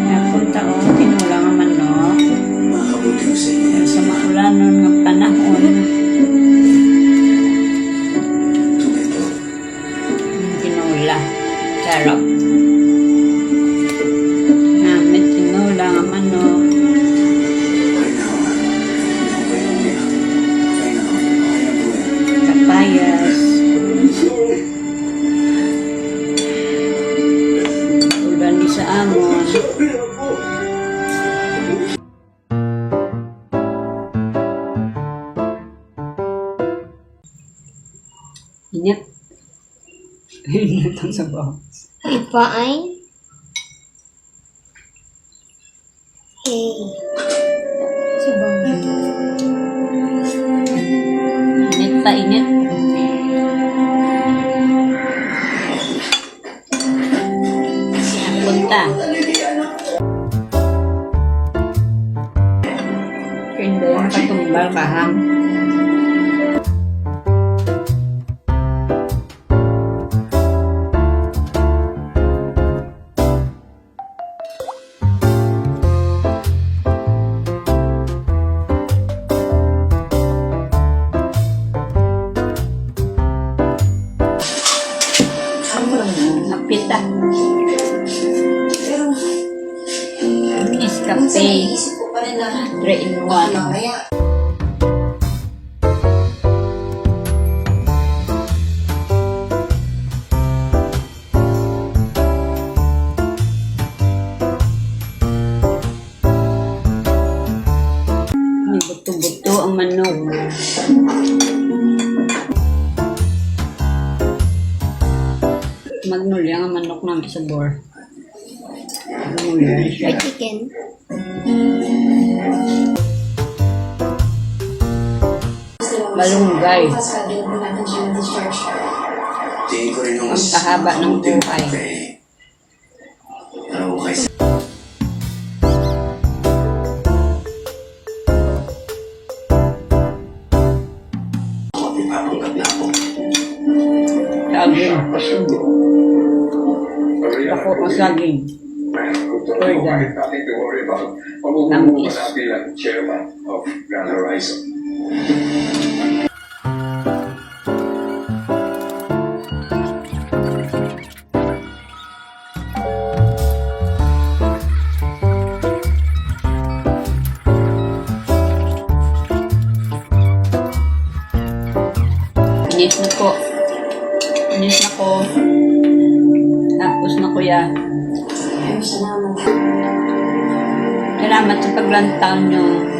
Napunta ko, tinula nga manok. Sa maulan nun ng panahon. Tinula. Sarap. Namit tinula nga manok. Kapayas. Ulan di sa amon. Init. Init ang sabaw. Ipain. Hey. Sabaw. Init pa, init. Napunta. Kendo yung katumbal kaham. Napita. Nescafe 3-in-1. May buto-buto ang manok. Magnolia ang manok namin sa bor. Magnolia siya. May chicken. Malunggay. Ang kahaba ng buhay. Saging. Ako ang saging. Inis na po. Inis na ko. Tapos na kuya. Salamat sa paglantaw nyo.